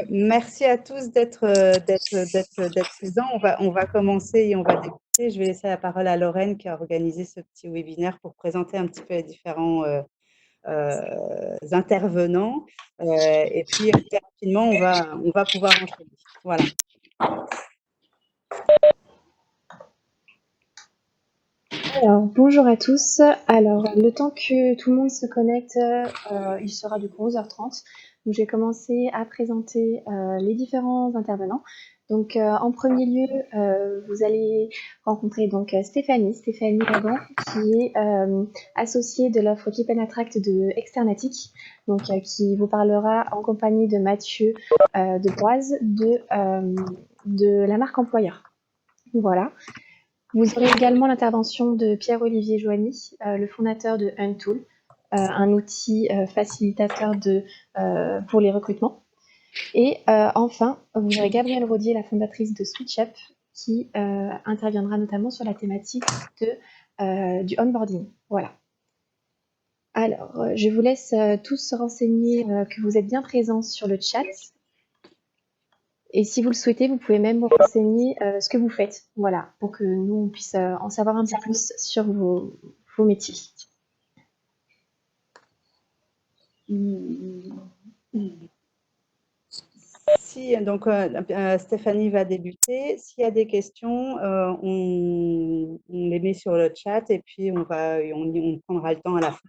Merci à tous d'être présents. On va commencer et on va débuter. Je vais laisser la parole à Lorraine qui a organisé ce petit webinaire pour présenter un petit peu les différents intervenants. Et puis, très rapidement, on va pouvoir enchaîner. Voilà. Alors, bonjour à tous. Alors, le temps que tout le monde se connecte, il sera du coup 11h30. Donc, j'ai commencé à présenter les différents intervenants. Donc, en premier lieu, vous allez rencontrer donc Stéphanie Laban, qui est associée de l'offre Keep and Attract de Externatic, donc qui vous parlera en compagnie de Mathieu de Boise de la marque employeur. Voilà. Vous aurez également l'intervention de Pierre-Olivier Joigny, le fondateur de Untool, un outil facilitateur pour les recrutements. Et enfin, vous aurez Gabrielle Rodier, la fondatrice de SwitchUp, qui interviendra notamment sur la thématique du onboarding. Voilà. Alors, je vous laisse tous renseigner que vous êtes bien présents sur le chat. Et si vous le souhaitez, vous pouvez même vous renseigner ce que vous faites, voilà, pour que nous, on puisse en savoir un peu plus sur vos métiers. Si, donc, Stéphanie va débuter. S'il y a des questions, on les met sur le chat et puis on prendra le temps à la fin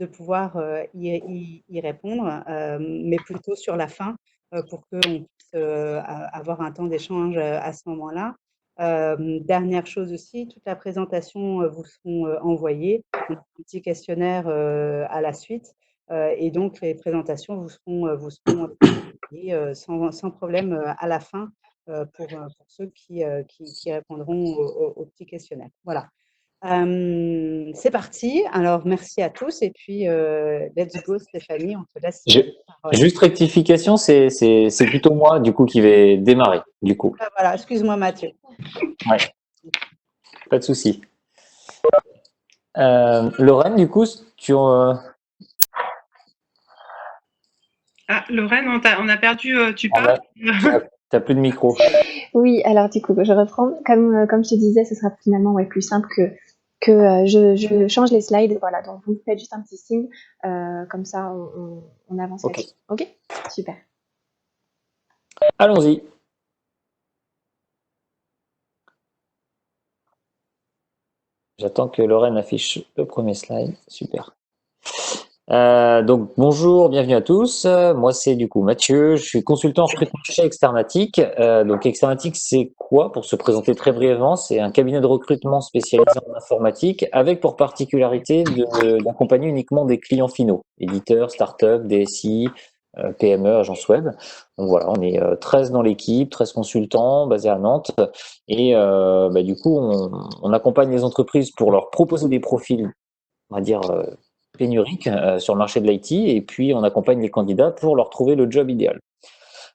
de pouvoir y répondre, mais plutôt sur la fin pour qu'on puisse avoir un temps d'échange à ce moment-là. Dernière chose aussi, toute la présentation vous seront envoyées, un petit questionnaire à la suite. Et donc, les présentations vous seront sans problème à la fin pour ceux qui répondront au petit questionnaire. Voilà. C'est parti. Alors, merci à tous. Et puis, let's go, Stéphanie. On te laisse la parole. Juste rectification, c'est plutôt moi, du coup, qui vais démarrer, du coup. Ah, voilà, excuse-moi, Mathieu. Ouais. Pas de souci. Lorraine, du coup, Ah, Lorraine, on a perdu, tu parles T'as plus de micro. Oui, alors du coup, je reprends. Comme je te disais, ce sera finalement plus simple que je change les slides. Voilà, donc vous faites juste un petit signe, comme ça on avance Ok. là-dessus. Ok, super. Allons-y. J'attends que Lorraine affiche le premier slide. Super. Donc bonjour, bienvenue à tous. Moi c'est du coup Mathieu, je suis consultant en recrutement chez Externatic. Donc Externatic c'est quoi? Pour se présenter très brièvement, c'est un cabinet de recrutement spécialisé en informatique avec pour particularité d'accompagner uniquement des clients finaux, éditeurs, startups, DSI, PME, agences web. Donc voilà, on est 13 dans l'équipe, 13 consultants basés à Nantes et du coup on accompagne les entreprises pour leur proposer des profils, on va dire pénurique sur le marché de l'IT et puis on accompagne les candidats pour leur trouver le job idéal.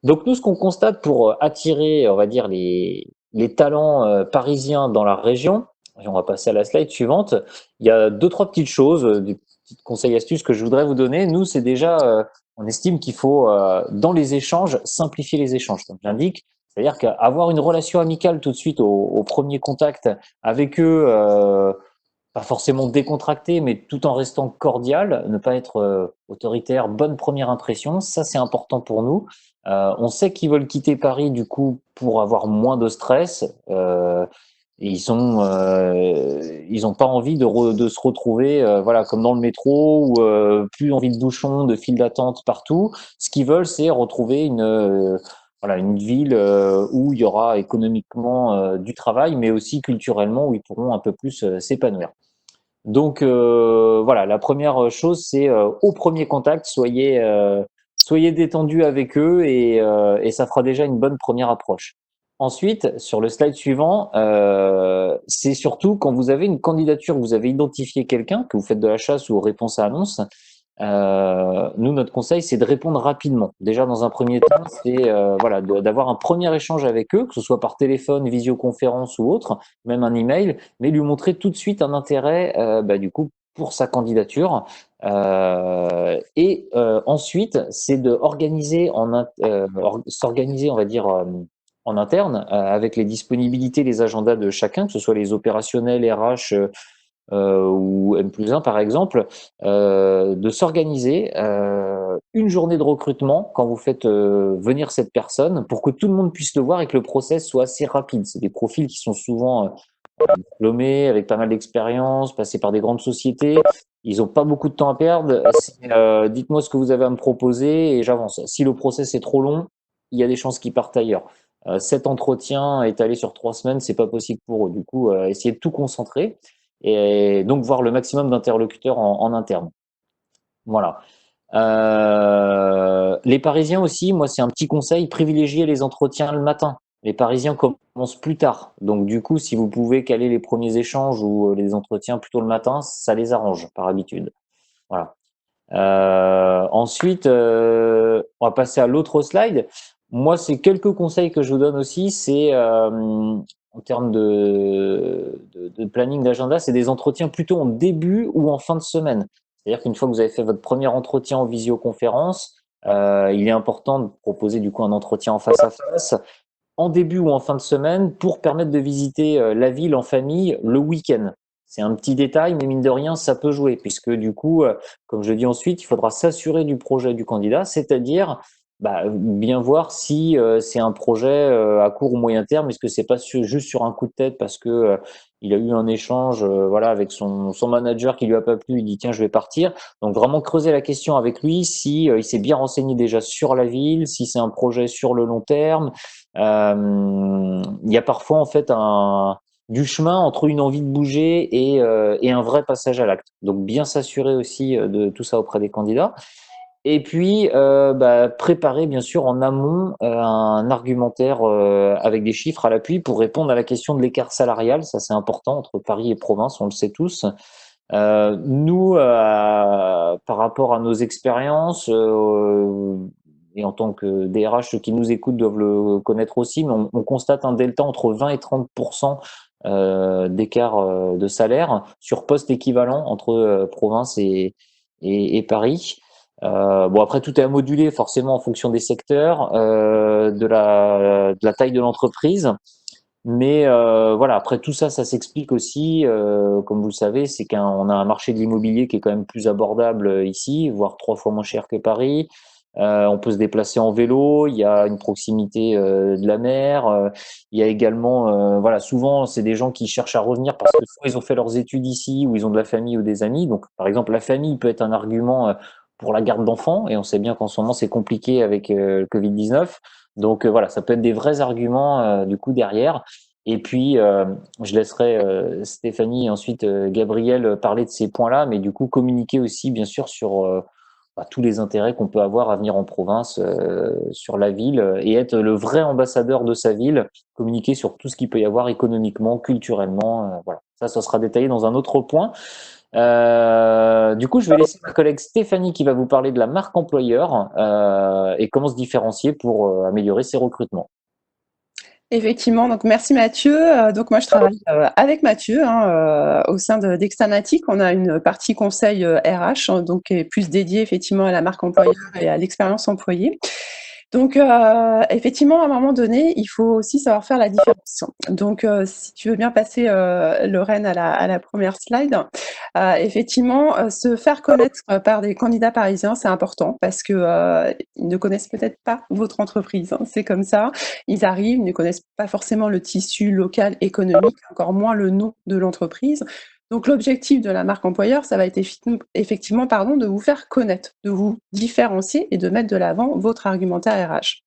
Donc nous, ce qu'on constate pour attirer, on va dire, les talents parisiens dans la région, et on va passer à la slide suivante, il y a deux, trois petites choses, des petits conseils astuces que je voudrais vous donner. Nous, c'est déjà, on estime qu'il faut, dans les échanges, simplifier les échanges, comme j'indique. C'est-à-dire qu'avoir une relation amicale tout de suite au premier contact avec eux, pas forcément décontracté, mais tout en restant cordial, ne pas être autoritaire, bonne première impression, ça c'est important pour nous. On sait qu'ils veulent quitter Paris du coup pour avoir moins de stress. Et ils ont pas envie de se retrouver voilà comme dans le métro ou plus envie de bouchons, de files d'attente partout. Ce qu'ils veulent, c'est retrouver voilà, une ville où il y aura économiquement du travail, mais aussi culturellement où ils pourront un peu plus s'épanouir. Donc voilà, la première chose, c'est au premier contact, soyez détendu avec eux et ça fera déjà une bonne première approche. Ensuite, sur le slide suivant, c'est surtout quand vous avez une candidature, vous avez identifié quelqu'un, que vous faites de la chasse ou réponse à annonce, nous, notre conseil, c'est de répondre rapidement. Déjà, dans un premier temps, c'est voilà, d'avoir un premier échange avec eux, que ce soit par téléphone, visioconférence ou autre, même un email, mais lui montrer tout de suite un intérêt du coup pour sa candidature. Ensuite, c'est de s'organiser, on va dire, en interne, avec les disponibilités, les agendas de chacun, que ce soit les opérationnels, RH ou N+1 par exemple, de s'organiser une journée de recrutement quand vous faites venir cette personne pour que tout le monde puisse le voir et que le process soit assez rapide. C'est des profils qui sont souvent diplômés, avec pas mal d'expérience, passés par des grandes sociétés. Ils n'ont pas beaucoup de temps à perdre. Dites-moi ce que vous avez à me proposer et j'avance. Si le process est trop long, il y a des chances qu'ils partent ailleurs. Cet entretien étalé sur 3 semaines, c'est pas possible pour eux. Du coup, essayez de tout concentrer et donc voir le maximum d'interlocuteurs en interne. Voilà. Les Parisiens aussi, moi c'est un petit conseil, privilégiez les entretiens le matin. Les Parisiens commencent plus tard. Donc du coup, si vous pouvez caler les premiers échanges ou les entretiens plutôt le matin, ça les arrange par habitude. Voilà. Ensuite, on va passer à l'autre slide. Moi, c'est quelques conseils que je vous donne aussi. C'est en termes de planning d'agenda, c'est des entretiens plutôt en début ou en fin de semaine. C'est-à-dire qu'une fois que vous avez fait votre premier entretien en visioconférence, il est important de proposer du coup un entretien en face à face en début ou en fin de semaine pour permettre de visiter la ville en famille le week-end. C'est un petit détail, mais mine de rien, ça peut jouer, puisque du coup, comme je le dis ensuite, il faudra s'assurer du projet du candidat, c'est-à-dire bien voir si c'est un projet à court ou moyen terme, est-ce que c'est pas juste sur un coup de tête parce que il a eu un échange voilà, avec son manager qui lui a pas plu, il dit tiens, je vais partir. Donc vraiment creuser la question avec lui, si il s'est bien renseigné déjà sur la ville, si c'est un projet sur le long terme. Il y a parfois en fait du chemin entre une envie de bouger et un vrai passage à l'acte. Donc bien s'assurer aussi de tout ça auprès des candidats. Et puis préparer bien sûr en amont un argumentaire avec des chiffres à l'appui pour répondre à la question de l'écart salarial. Ça c'est important entre Paris et province, on le sait tous. Nous, par rapport à nos expériences, et en tant que DRH, ceux qui nous écoutent doivent le connaître aussi, mais on constate un delta entre 20 et 30% d'écart de salaire sur poste équivalent entre province et Paris. Bon, après, tout est à moduler forcément en fonction des secteurs, de la taille de l'entreprise. Mais voilà, après tout ça, ça s'explique aussi, comme vous le savez, c'est qu'on a un marché de l'immobilier qui est quand même plus abordable ici, voire 3 fois moins cher que Paris. On peut se déplacer en vélo, il y a une proximité de la mer. Il y a également, voilà, souvent c'est des gens qui cherchent à revenir parce que soit ils ont fait leurs études ici, ou ils ont de la famille ou des amis. Donc, par exemple, la famille peut être un argument pour la garde d'enfants, et on sait bien qu'en ce moment c'est compliqué avec le Covid-19. Donc voilà, ça peut être des vrais arguments du coup derrière. Et puis, je laisserai Stéphanie et ensuite Gabriel parler de ces points-là, mais du coup communiquer aussi bien sûr sur tous les intérêts qu'on peut avoir à venir en province, sur la ville, et être le vrai ambassadeur de sa ville, communiquer sur tout ce qu'il peut y avoir économiquement, culturellement. Voilà, ça sera détaillé dans un autre point. Du coup, je vais laisser ma collègue Stéphanie qui va vous parler de la marque employeur et comment se différencier pour améliorer ses recrutements. Effectivement, donc merci Mathieu. Donc moi je travaille avec Mathieu au sein d'Extamatic. On a une partie conseil RH, donc qui est plus dédiée effectivement à la marque employeur et à l'expérience employée. Donc effectivement, à un moment donné, il faut aussi savoir faire la différence. Donc si tu veux bien passer Lorraine à la première slide, effectivement, se faire connaître par des candidats parisiens, c'est important parce que ils ne connaissent peut-être pas votre entreprise. Hein, c'est comme ça. Ils arrivent, ils ne connaissent pas forcément le tissu local économique, encore moins le nom de l'entreprise. Donc l'objectif de la marque employeur, ça va être effectivement de vous faire connaître, de vous différencier et de mettre de l'avant votre argumentaire RH.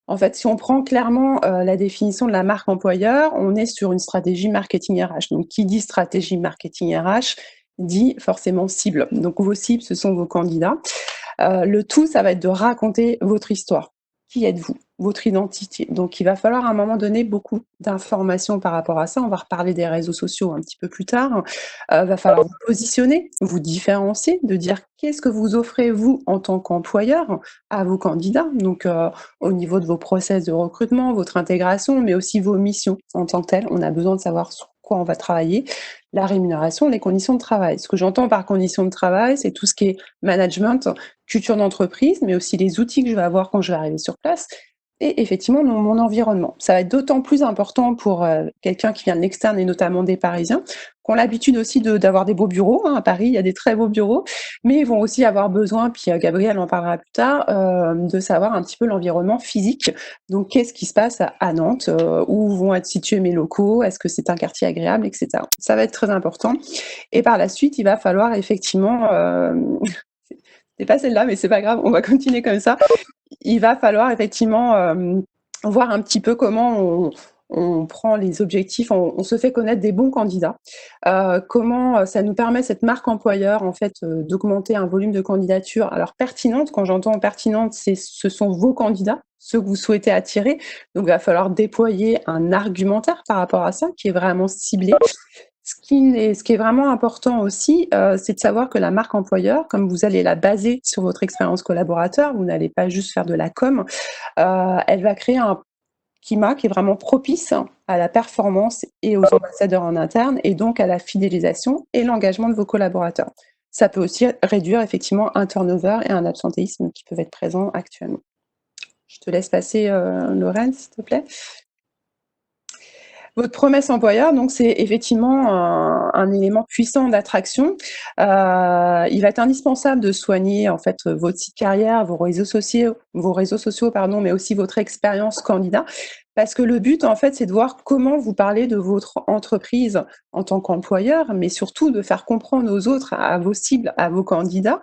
En fait, si on prend clairement la définition de la marque employeur, on est sur une stratégie marketing RH. Donc qui dit stratégie marketing RH dit forcément cible. Donc vos cibles, ce sont vos candidats. Le tout, ça va être de raconter votre histoire. Qui êtes-vous? Votre identité. Donc, il va falloir à un moment donné beaucoup d'informations par rapport à ça. On va reparler des réseaux sociaux un petit peu plus tard. Va falloir vous positionner, vous différencier, de dire qu'est-ce que vous offrez, vous, en tant qu'employeur, à vos candidats. Donc, au niveau de vos process de recrutement, votre intégration, mais aussi vos missions en tant que telles. On a besoin de savoir sur quoi on va travailler, la rémunération, les conditions de travail. Ce que j'entends par conditions de travail, c'est tout ce qui est management, culture d'entreprise, mais aussi les outils que je vais avoir quand je vais arriver sur place, et effectivement mon environnement. Ça va être d'autant plus important pour quelqu'un qui vient de l'externe et notamment des Parisiens, qui ont l'habitude aussi d'avoir des beaux bureaux. À Paris, il y a des très beaux bureaux, mais ils vont aussi avoir besoin, puis Gabriel en parlera plus tard, de savoir un petit peu l'environnement physique. Donc, qu'est-ce qui se passe à Nantes, où vont être situés mes locaux, est-ce que c'est un quartier agréable, etc. Ça va être très important. Et par la suite, il va falloir effectivement... c'est pas celle-là, mais c'est pas grave, on va continuer comme ça. Il va falloir effectivement voir un petit peu comment on prend les objectifs, on se fait connaître des bons candidats, comment ça nous permet, cette marque employeur, en fait, d'augmenter un volume de candidatures. Alors pertinente, quand j'entends pertinente, ce sont vos candidats, ceux que vous souhaitez attirer. Donc il va falloir déployer un argumentaire par rapport à ça, qui est vraiment ciblé. Ce qui est vraiment important aussi, c'est de savoir que la marque employeur, comme vous allez la baser sur votre expérience collaborateur, vous n'allez pas juste faire de la com, elle va créer un climat qui est vraiment propice à la performance et aux ambassadeurs en interne, et donc à la fidélisation et l'engagement de vos collaborateurs. Ça peut aussi réduire effectivement un turnover et un absentéisme qui peuvent être présents actuellement. Je te laisse passer, Lorraine, s'il te plaît. Votre promesse employeur, donc c'est effectivement un élément puissant d'attraction. Il va être indispensable de soigner en fait votre site carrière, vos réseaux sociaux, mais aussi votre expérience candidat, parce que le but en fait c'est de voir comment vous parlez de votre entreprise en tant qu'employeur, mais surtout de faire comprendre aux autres, à vos cibles, à vos candidats,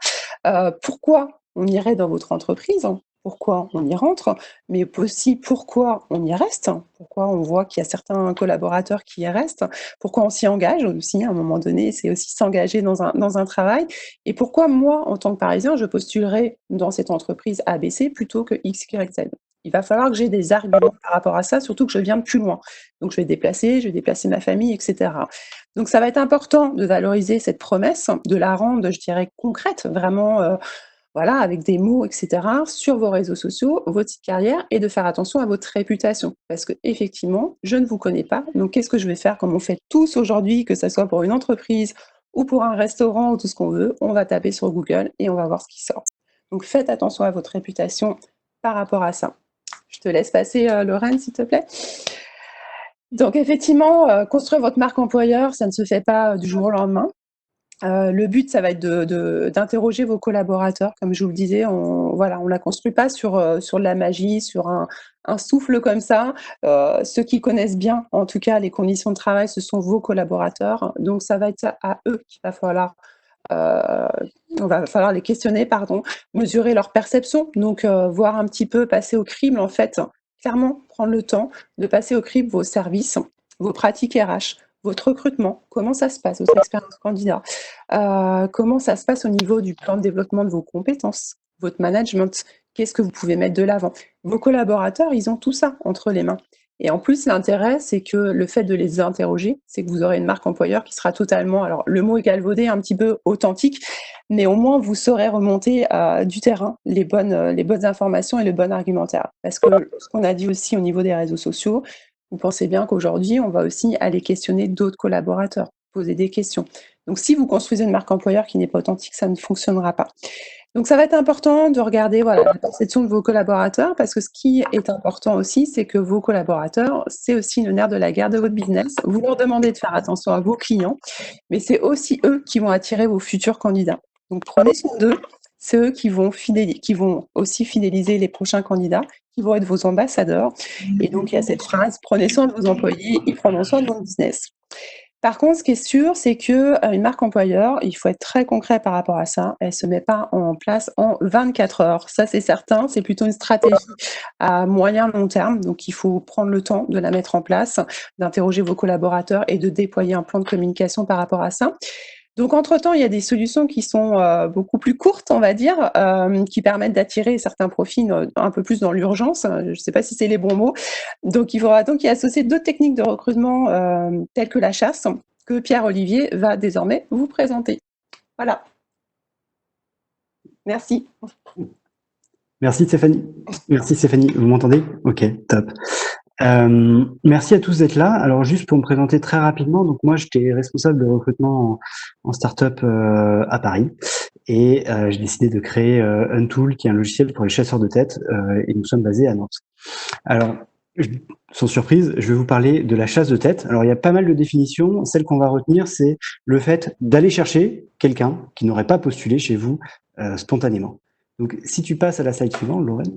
pourquoi on irait dans votre entreprise, pourquoi on y rentre, mais aussi pourquoi on y reste, pourquoi on voit qu'il y a certains collaborateurs qui y restent, pourquoi on s'y engage aussi à un moment donné, c'est aussi s'engager dans un travail, et pourquoi moi, en tant que Parisien, je postulerai dans cette entreprise ABC plutôt que X, Y, Z. Il va falloir que j'ai des arguments par rapport à ça, surtout que je viens de plus loin. Donc je vais déplacer ma famille, etc. Donc ça va être important de valoriser cette promesse, de la rendre, je dirais, concrète, vraiment... voilà, avec des mots, etc., sur vos réseaux sociaux, votre site carrière, et de faire attention à votre réputation. Parce que effectivement, je ne vous connais pas, donc qu'est-ce que je vais faire comme on fait tous aujourd'hui, que ce soit pour une entreprise ou pour un restaurant ou tout ce qu'on veut, on va taper sur Google et on va voir ce qui sort. Donc faites attention à votre réputation par rapport à ça. Je te laisse passer, Lorraine, s'il te plaît. Donc effectivement, construire votre marque employeur, ça ne se fait pas du jour au lendemain. Le but, ça va être d'interroger vos collaborateurs. Comme je vous le disais, on la construit pas sur de la magie, sur un souffle comme ça. Ceux qui connaissent bien, en tout cas, les conditions de travail, ce sont vos collaborateurs. Donc, ça va être à eux qu'il va falloir, on va falloir les questionner, mesurer leur perception. Donc, voir un petit peu, passer au crible, en fait. Clairement, prendre le temps de passer au crible vos services, vos pratiques RH, votre recrutement, comment ça se passe, votre expérience candidat, comment ça se passe au niveau du plan de développement de vos compétences, votre management, qu'est-ce que vous pouvez mettre de l'avant. Vos collaborateurs, ils ont tout ça entre les mains. Et en plus, l'intérêt, c'est que le fait de les interroger, c'est que vous aurez une marque employeur qui sera totalement, alors le mot est galvaudé, un petit peu authentique, mais au moins vous saurez remonter du terrain les bonnes informations et le bon argumentaire. Parce que ce qu'on a dit aussi au niveau des réseaux sociaux, vous pensez bien qu'aujourd'hui, on va aussi aller questionner d'autres collaborateurs, poser des questions. Donc, si vous construisez une marque employeur qui n'est pas authentique, ça ne fonctionnera pas. Donc, ça va être important de regarder la perception de vos collaborateurs, parce que ce qui est important aussi, c'est que vos collaborateurs, c'est aussi le nerf de la guerre de votre business. Vous leur demandez de faire attention à vos clients, mais c'est aussi eux qui vont attirer vos futurs candidats. Donc, prenez soin d'eux. C'est eux qui vont aussi fidéliser les prochains candidats, qui vont être vos ambassadeurs. Et donc, il y a cette phrase, prenez soin de vos employés, ils prendront soin de votre business. Par contre, ce qui est sûr, c'est qu'une marque employeur, il faut être très concret par rapport à ça. Elle ne se met pas en place en 24 heures. Ça, c'est certain. C'est plutôt une stratégie à moyen long terme. Donc, il faut prendre le temps de la mettre en place, d'interroger vos collaborateurs et de déployer un plan de communication par rapport à ça. Donc, entre-temps, il y a des solutions qui sont beaucoup plus courtes, on va dire, qui permettent d'attirer certains profils un peu plus dans l'urgence. Je ne sais pas si c'est les bons mots. Donc, il faudra donc y associer d'autres techniques de recrutement telles que la chasse, que Pierre-Olivier va désormais vous présenter. Voilà. Merci. Merci Stéphanie. Merci Stéphanie. Vous m'entendez? Ok, top. Merci à tous d'être là. Alors juste pour me présenter très rapidement, donc moi j'étais responsable de recrutement en start-up à Paris et j'ai décidé de créer Untool, qui est un logiciel pour les chasseurs de tête, et nous sommes basés à Nantes. Alors, sans surprise, je vais vous parler de la chasse de tête. Alors il y a pas mal de définitions. Celle qu'on va retenir, c'est le fait d'aller chercher quelqu'un qui n'aurait pas postulé chez vous spontanément. Donc si tu passes à la slide suivante, Lorraine.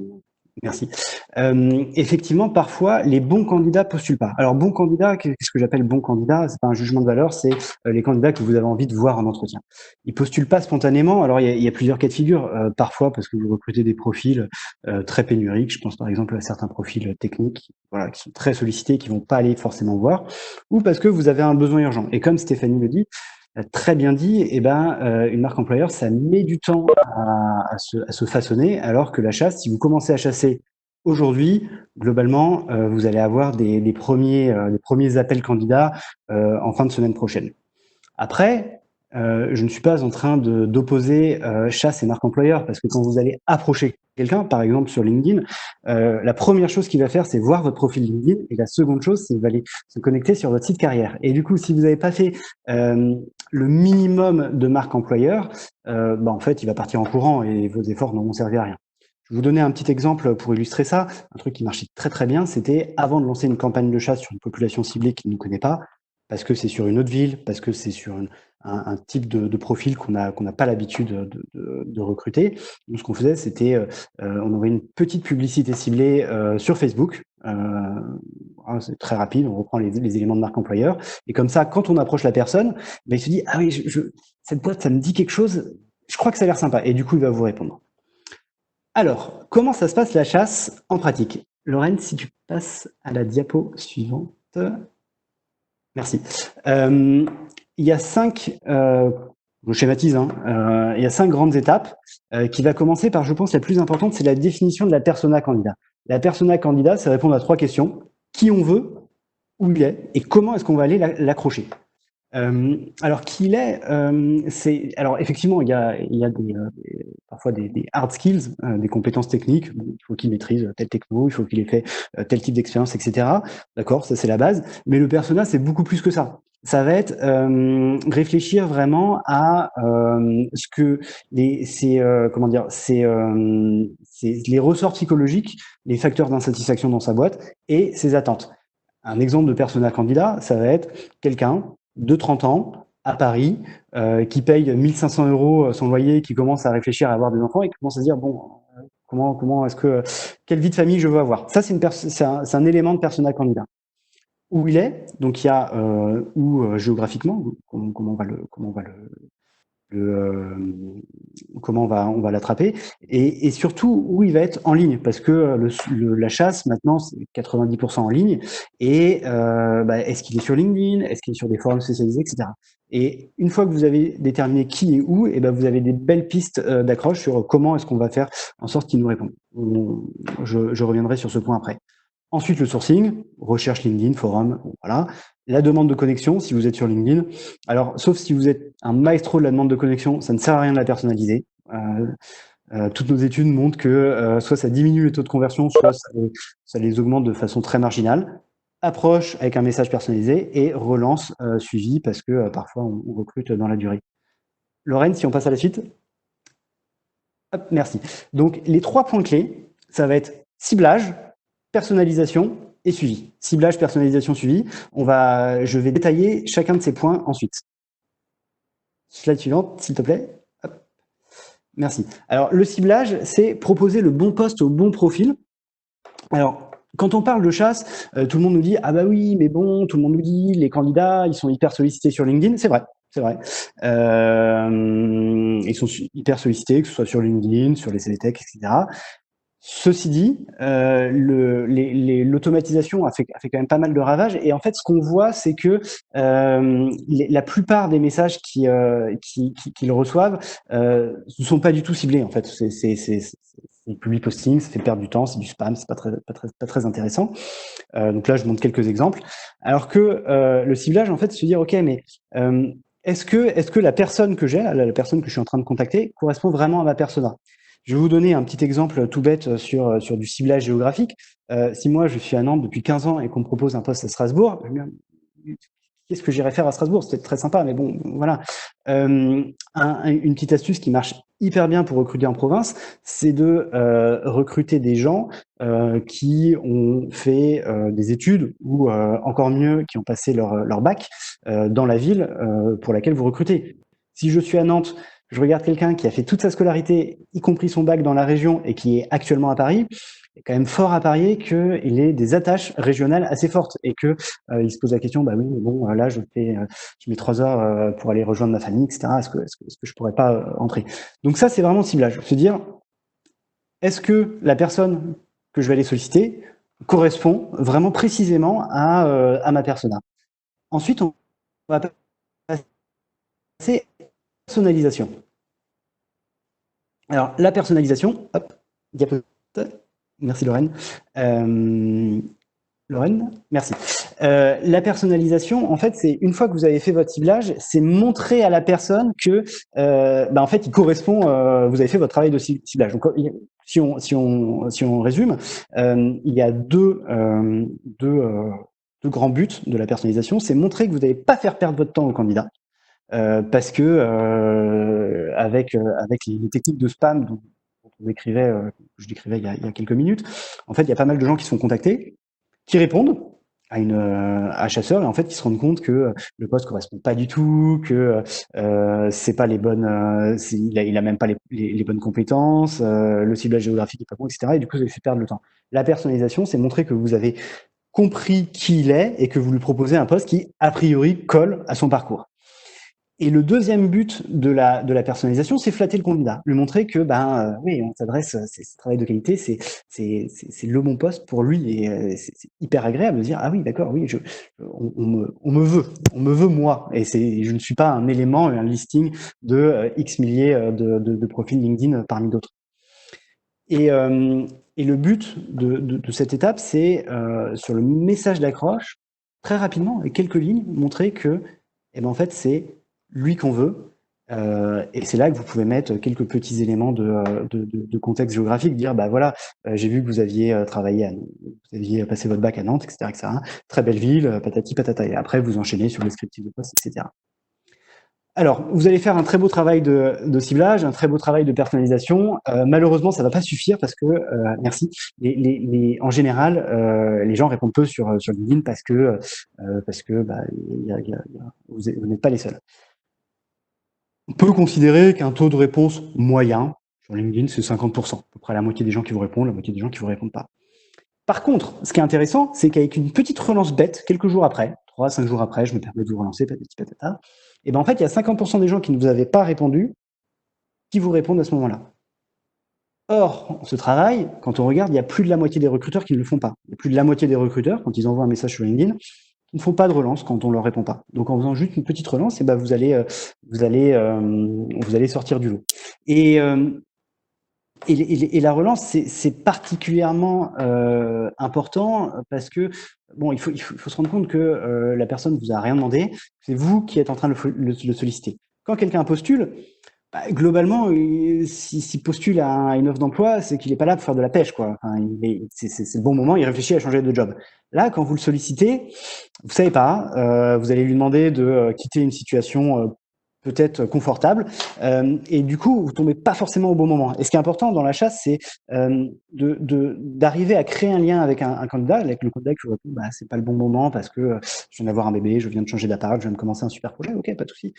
Merci. Effectivement, parfois, les bons candidats postulent pas. Alors, bon candidat, qu'est-ce que j'appelle bon candidat? C'est pas un jugement de valeur, c'est les candidats que vous avez envie de voir en entretien. Ils postulent pas spontanément. Alors, il y a plusieurs cas de figure. Parfois, parce que vous recrutez des profils très pénuriques. Je pense par exemple à certains profils techniques, voilà, qui sont très sollicités, qui vont pas aller forcément voir, ou parce que vous avez un besoin urgent. Et comme Stéphanie le dit, très bien dit, une marque employeur, ça met du temps à se façonner, alors que la chasse, si vous commencez à chasser aujourd'hui, globalement, vous allez avoir des premiers appels candidats en fin de semaine prochaine. Après, je ne suis pas en train d'opposer chasse et marque employeur, parce que quand vous allez approcher quelqu'un, par exemple sur LinkedIn, la première chose qu'il va faire, c'est voir votre profil LinkedIn, et la seconde chose, c'est qu'il va aller se connecter sur votre site carrière. Et du coup, si vous n'avez pas fait le minimum de marque employeur, en fait, il va partir en courant et vos efforts n'auront servi à rien. Je vais vous donner un petit exemple pour illustrer ça. Un truc qui marchait très très bien, c'était avant de lancer une campagne de chasse sur une population ciblée qui ne nous connaît pas, parce que c'est sur une autre ville, parce que c'est sur un type de profil qu'on n'a pas l'habitude de recruter. Nous, ce qu'on faisait, c'était on envoyait une petite publicité ciblée sur Facebook. C'est très rapide, on reprend les éléments de marque employeur. Et comme ça, quand on approche la personne, il se dit « Ah oui, cette boîte, ça me dit quelque chose, je crois que ça a l'air sympa. » Et du coup, il va vous répondre. Alors, comment ça se passe la chasse en pratique? Lorraine, si tu passes à la diapo suivante. Merci. Il y a 5, je schématise, il y a 5 grandes étapes qui va commencer par, je pense, la plus importante, c'est la définition de la persona candidat. La persona candidat, c'est répondre à 3 questions. Qui on veut, où il est, et comment est-ce qu'on va aller l'accrocher. Alors qui il est, alors effectivement il y a parfois des hard skills, des compétences techniques. Il faut qu'il maîtrise tel techno, il faut qu'il ait fait tel type d'expérience, etc. D'accord, ça c'est la base. Mais le persona c'est beaucoup plus que ça. Ça va être réfléchir vraiment à ce que les ressorts psychologiques, les facteurs d'insatisfaction dans sa boîte et ses attentes. Un exemple de persona candidat, ça va être quelqu'un de 30 ans, à Paris, qui paye 1 500 € son loyer, qui commence à réfléchir à avoir des enfants et qui commence à se dire, bon, comment est-ce que, quelle vie de famille je veux avoir? Ça, c'est un élément de persona candidat. Où il est, donc il y a, géographiquement, comment on va l'attraper, et surtout où il va être en ligne, parce que la chasse maintenant c'est 90% en ligne, et est-ce qu'il est sur LinkedIn, est-ce qu'il est sur des forums spécialisés, etc. Et une fois que vous avez déterminé qui est où, et vous avez des belles pistes d'accroche sur comment est-ce qu'on va faire en sorte qu'il nous réponde. Je reviendrai sur ce point après. Ensuite, le sourcing, recherche LinkedIn, forum, voilà. La demande de connexion, si vous êtes sur LinkedIn. Alors, sauf si vous êtes un maestro de la demande de connexion, ça ne sert à rien de la personnaliser. Toutes nos études montrent que soit ça diminue les taux de conversion, soit ça les augmente de façon très marginale. Approche avec un message personnalisé et relance suivi, parce que parfois on recrute dans la durée. Lorraine, si on passe à la suite. Hop, merci. Donc, les 3 points clés, ça va être ciblage, personnalisation et suivi. Ciblage, personnalisation, suivi. Je vais détailler chacun de ces points ensuite. Slide suivante, s'il te plaît. Hop. Merci. Alors, le ciblage, c'est proposer le bon poste au bon profil. Alors, quand on parle de chasse, tout le monde nous dit « Ah bah oui, mais bon, tout le monde nous dit, les candidats, ils sont hyper sollicités sur LinkedIn. » C'est vrai, c'est vrai. Ils sont hyper sollicités, que ce soit sur LinkedIn, sur les CVTech, etc. Ceci dit, l'automatisation a fait quand même pas mal de ravages, et en fait, ce qu'on voit, c'est que la plupart des messages qu'ils reçoivent ne sont pas du tout ciblés. En fait, c'est public posting, ça fait perdre du temps, c'est du spam, c'est pas très intéressant. Donc là, je montre quelques exemples. Alors que le ciblage, en fait, c'est se dire, ok, mais est-ce que la personne que j'ai, la personne que je suis en train de contacter, correspond vraiment à ma persona? Je vais vous donner un petit exemple tout bête sur du ciblage géographique. Si moi, je suis à Nantes depuis 15 ans et qu'on me propose un poste à Strasbourg, qu'est-ce que j'irais faire à Strasbourg? C'était très sympa, mais bon, voilà. Une petite astuce qui marche hyper bien pour recruter en province, c'est de recruter des gens qui ont fait des études ou encore mieux, qui ont passé leur bac dans la ville pour laquelle vous recrutez. Si je suis à Nantes, je regarde quelqu'un qui a fait toute sa scolarité, y compris son bac dans la région et qui est actuellement à Paris, il est quand même fort à parier qu'il ait des attaches régionales assez fortes et que il se pose la question, bah oui, mais bon, là, je mets 3 heures pour aller rejoindre ma famille, etc. Est-ce que je pourrais pas entrer? Donc ça, c'est vraiment le ciblage. Se dire, est-ce que la personne que je vais aller solliciter correspond vraiment précisément à ma persona? Ensuite, on va passer à la personnalisation. Alors, la personnalisation, hop, diapositive. Merci Lorraine. Lorraine, merci. La personnalisation, en fait, c'est une fois que vous avez fait votre ciblage, c'est montrer à la personne que, en fait, il correspond. Vous avez fait votre travail de ciblage. Donc, si on résume, il y a deux grands buts de la personnalisation. C'est montrer que vous n'allez pas faire perdre votre temps au candidat, parce que avec les techniques de spam dont je décrivais il y a quelques minutes, en fait, il y a pas mal de gens qui se font contacter, qui répondent à un chasseur et en fait qui se rendent compte que le poste correspond pas du tout, que c'est pas les bonnes, il a même pas les bonnes compétences, le ciblage géographique est pas bon, etc. Et du coup, ça lui fait perdre le temps. La personnalisation, c'est montrer que vous avez compris qui il est et que vous lui proposez un poste qui a priori colle à son parcours. Et le deuxième but de la personnalisation, c'est flatter le candidat, lui montrer que oui, on s'adresse, c'est ce travail de qualité, c'est le bon poste pour lui et c'est hyper agréable de dire ah oui d'accord, oui, on me veut moi et je ne suis pas un élément, un listing de X milliers de profils LinkedIn parmi d'autres. Et le but de cette étape, c'est sur le message d'accroche, très rapidement, avec quelques lignes, montrer que en fait c'est lui qu'on veut. Et c'est là que vous pouvez mettre quelques petits éléments de contexte géographique, dire bah voilà, j'ai vu que vous aviez travaillé vous aviez passé votre bac à Nantes, etc., etc. Très belle ville, patati patata. Et après vous enchaînez sur le descriptif de poste, etc. Alors, vous allez faire un très beau travail de ciblage, un très beau travail de personnalisation. Malheureusement, ça va pas suffire parce que, merci, en général, les gens répondent peu sur LinkedIn parce que vous n'êtes pas les seuls. On peut considérer qu'un taux de réponse moyen sur LinkedIn, c'est 50%. À peu près la moitié des gens qui vous répondent, la moitié des gens qui vous répondent pas. Par contre, ce qui est intéressant, c'est qu'avec une petite relance bête, quelques jours après, 3 à 5 jours après, je me permets de vous relancer, patati patata, et en fait, il y a 50% des gens qui ne vous avaient pas répondu qui vous répondent à ce moment-là. Or, ce travail, quand on regarde, il y a plus de la moitié des recruteurs qui ne le font pas. Il y a plus de la moitié des recruteurs, quand ils envoient un message sur LinkedIn, qui ne font pas de relance quand on leur répond pas. Donc, en faisant juste une petite relance, vous allez sortir du lot. Et la relance, c'est particulièrement important parce que bon, il faut se rendre compte que la personne vous a rien demandé, c'est vous qui êtes en train de le solliciter. Quand quelqu'un postule, globalement, s'il postule à une offre d'emploi, c'est qu'il n'est pas là pour faire de la pêche, quoi. Enfin, c'est le bon moment, il réfléchit à changer de job. Là, quand vous le sollicitez, vous savez pas, vous allez lui demander de quitter une situation peut-être confortable, et du coup, vous tombez pas forcément au bon moment. Et ce qui est important dans la chasse, c'est d'arriver à créer un lien avec un candidat, avec le candidat qui vous répond, c'est pas le bon moment parce que je viens d'avoir un bébé, je viens de changer d'appart, je viens de commencer un super projet, ok, pas de souci.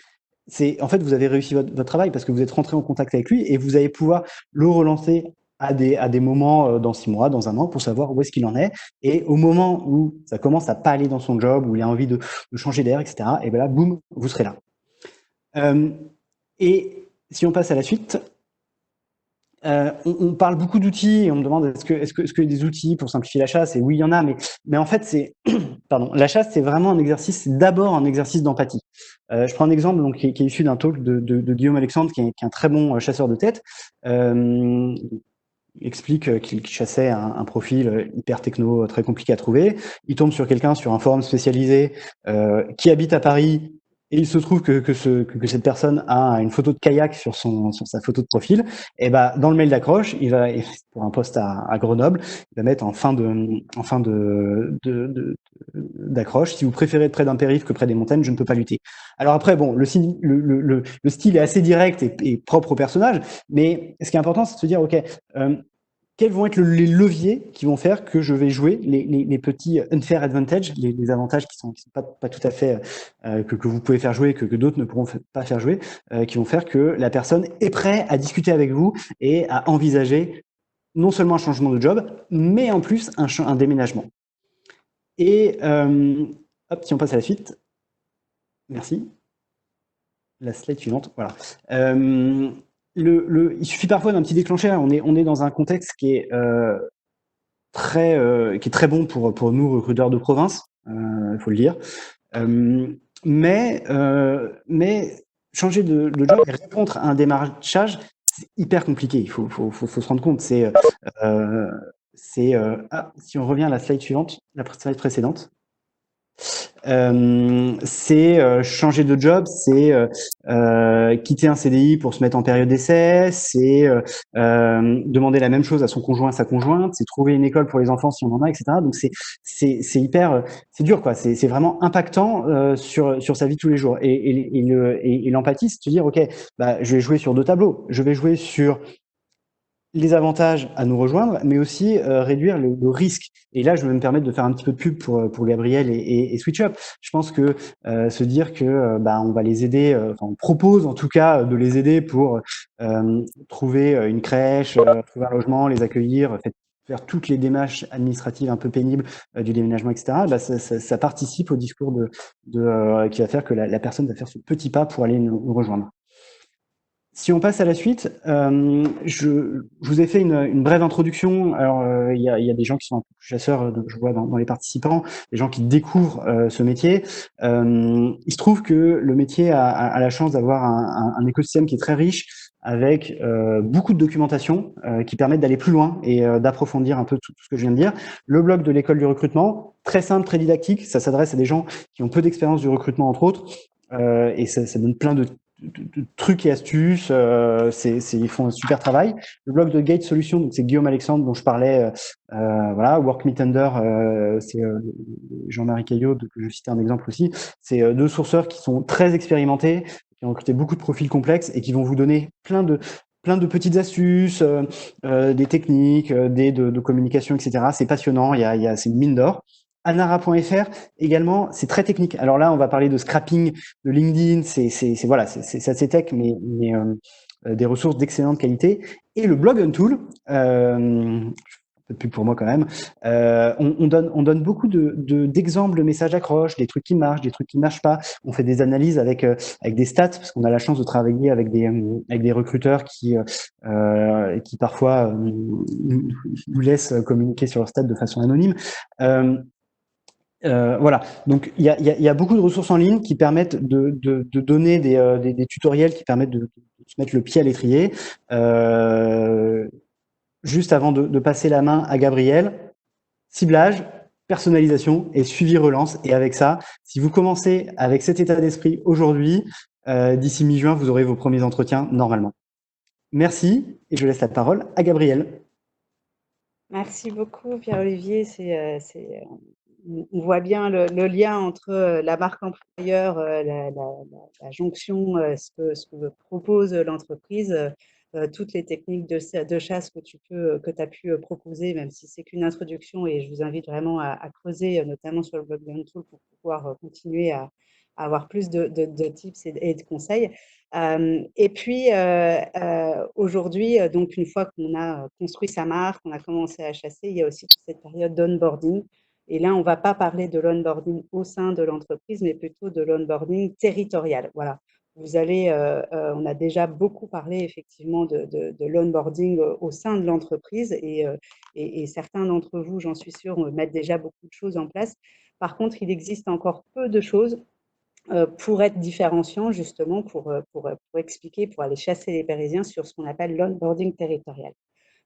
En fait, vous avez réussi votre travail parce que vous êtes rentré en contact avec lui et vous allez pouvoir le relancer à des moments dans 6 mois, dans un an, pour savoir où est-ce qu'il en est. Et au moment où ça commence à pas aller dans son job, où il a envie de changer d'air, etc., et bien là, boum, vous serez là. Et si on passe à la suite, on parle beaucoup d'outils et on me demande est-ce qu'il y a des outils pour simplifier la chasse? Et oui, il y en a, mais en fait, pardon, la chasse, c'est vraiment un exercice, c'est d'abord un exercice d'empathie. Je prends un exemple donc, qui est issu d'un talk de Guillaume Alexandre, qui est un très bon chasseur de tête. Il explique qu'il chassait un profil hyper techno, très compliqué à trouver. Il tombe sur quelqu'un sur un forum spécialisé qui habite à Paris, et il se trouve que cette personne a une photo de kayak sur sa photo de profil, et ben dans le mail d'accroche, il va, pour un poste à Grenoble, il va mettre en fin d'accroche: si vous préférez être près d'un périph' que près des montagnes, je ne peux pas lutter. Alors après, bon, le style est assez direct et propre au personnage, mais ce qui est important, c'est de se dire, ok, quels vont être les leviers qui vont faire que je vais jouer les petits unfair advantage, les avantages qui sont pas tout à fait que vous pouvez faire jouer, que d'autres ne pourront pas faire jouer, qui vont faire que la personne est prête à discuter avec vous et à envisager non seulement un changement de job, mais en plus un déménagement. Et hop, si on passe à la suite. Merci. La slide suivante, voilà. Il suffit parfois d'un petit déclencheur. On est dans un contexte qui est très bon pour nous recruteurs de province, il faut le dire. Mais changer de job et répondre à un démarchage, c'est hyper compliqué. Il faut se rendre compte. Si on revient à la slide suivante, la slide précédente. C'est changer de job, c'est quitter un CDI pour se mettre en période d'essai, c'est demander la même chose à son conjoint, à sa conjointe, c'est trouver une école pour les enfants si on en a, etc. Donc c'est hyper, c'est dur quoi. C'est vraiment impactant sur sa vie de tous les jours. Et l'empathie, c'est de se dire ok, bah je vais jouer sur deux tableaux. Je vais jouer sur les avantages à nous rejoindre, mais aussi réduire le risque. Et là, je vais me permettre de faire un petit peu de pub pour Gabriel et SwitchUp. Je pense que se dire que on va les aider, on propose en tout cas de les aider pour trouver une crèche, trouver un logement, les accueillir, faire toutes les démarches administratives un peu pénibles du déménagement, etc. Ça participe au discours qui va faire que la personne va faire ce petit pas pour aller nous rejoindre. Si on passe à la suite, je vous ai fait une brève introduction. Alors, il y a des gens qui sont un peu plus chasseurs, je vois dans les participants, des gens qui découvrent ce métier. Il se trouve que le métier a la chance d'avoir un écosystème qui est très riche, avec beaucoup de documentation qui permettent d'aller plus loin et d'approfondir un peu tout ce que je viens de dire. Le blog de l'école du recrutement, très simple, très didactique, ça s'adresse à des gens qui ont peu d'expérience du recrutement, entre autres, et ça donne plein de trucs et astuces, ils font un super travail. Le blog de Gate Solutions, donc c'est Guillaume Alexandre dont je parlais, voilà, Work Me Thunder, c'est Jean-Marie Caillot, que je citais un exemple aussi. C'est deux sourceurs qui sont très expérimentés, qui ont recruté beaucoup de profils complexes et qui vont vous donner plein de petites astuces, des techniques, de communication, etc. C'est passionnant, c'est une mine d'or. Anara.fr également, c'est très technique. Alors là, on va parler de scrapping de LinkedIn, c'est assez tech, mais des ressources d'excellente qualité. Et le blog Untool, un peu de pub pour moi quand même, on donne beaucoup d'exemples de messages d'accroche, des trucs qui marchent, des trucs qui ne marchent pas. On fait des analyses avec des stats, parce qu'on a la chance de travailler avec des recruteurs qui parfois nous laissent communiquer sur leurs stats de façon anonyme. Voilà, donc il y a beaucoup de ressources en ligne qui permettent de donner des tutoriels qui permettent de se mettre le pied à l'étrier. Juste avant de passer la main à Gabriel, ciblage, personnalisation et suivi relance. Et avec ça, si vous commencez avec cet état d'esprit aujourd'hui, d'ici mi-juin, vous aurez vos premiers entretiens normalement. Merci et je laisse la parole à Gabriel. Merci beaucoup Pierre-Olivier. On voit bien le lien entre la marque employeur, la jonction, ce que propose l'entreprise, toutes les techniques de chasse que tu as pu proposer, même si c'est qu'une introduction, et je vous invite vraiment à creuser, notamment sur le blog de Untool, pour pouvoir continuer à avoir plus de tips et de conseils. Et puis aujourd'hui, donc une fois qu'on a construit sa marque, on a commencé à chasser, il y a aussi toute cette période d'onboarding. Et là, on ne va pas parler de l'onboarding au sein de l'entreprise, mais plutôt de l'onboarding territorial. Voilà. On a déjà beaucoup parlé effectivement de l'onboarding au sein de l'entreprise, et certains d'entre vous, j'en suis sûre, mettent déjà beaucoup de choses en place. Par contre, il existe encore peu de choses pour être différenciant, justement, pour expliquer, pour aller chasser les Parisiens sur ce qu'on appelle l'onboarding territorial.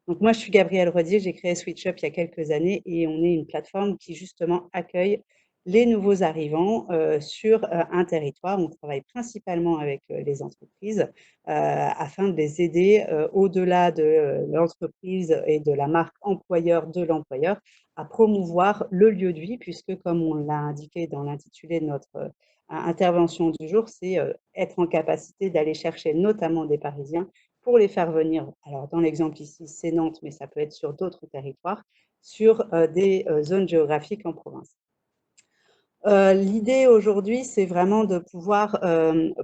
Donc moi, je suis Gabrielle Rodier, j'ai créé SwitchUp il y a quelques années, et on est une plateforme qui justement accueille les nouveaux arrivants sur un territoire. On travaille principalement avec les entreprises afin de les aider au-delà de l'entreprise et de la marque employeur de l'employeur à promouvoir le lieu de vie, puisque comme on l'a indiqué dans l'intitulé de notre intervention du jour, c'est être en capacité d'aller chercher notamment des Parisiens pour les faire venir. Alors dans l'exemple ici, c'est Nantes, mais ça peut être sur d'autres territoires, sur des zones géographiques en province. L'idée aujourd'hui, c'est vraiment de pouvoir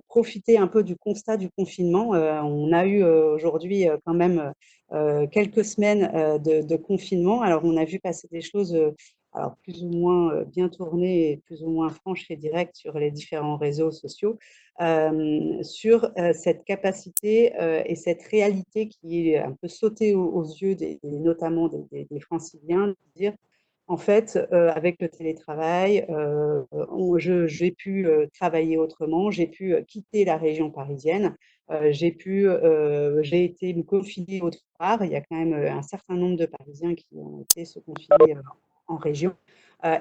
profiter un peu du constat du confinement. On a eu aujourd'hui quand même quelques semaines de confinement. Alors, on a vu passer des choses alors plus ou moins bien tournées et plus ou moins franches et directes sur les différents réseaux sociaux, sur cette capacité et cette réalité qui est un peu sautée aux yeux notamment des Franciliens, de dire en fait, avec le télétravail, j'ai pu travailler autrement, j'ai pu quitter la région parisienne, j'ai été me confiner autre part. Il y a quand même un certain nombre de Parisiens qui ont été se confiner en région.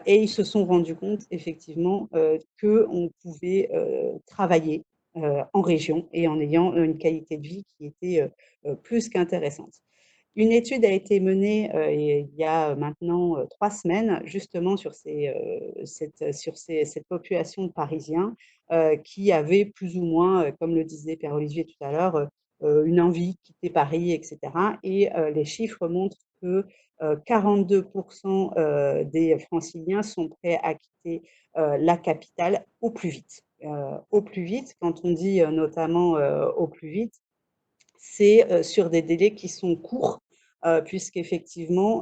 Et ils se sont rendus compte effectivement qu'on pouvait travailler en région et en ayant une qualité de vie qui était plus qu'intéressante. Une étude a été menée il y a maintenant 3 semaines, justement sur cette population de Parisiens qui avaient plus ou moins, comme le disait Pierre-Olivier tout à l'heure, une envie de quitter Paris, etc. Et les chiffres montrent que 42% des Franciliens sont prêts à quitter la capitale au plus vite. Au plus vite, quand on dit notamment au plus vite, c'est sur des délais qui sont courts, puisqu'effectivement,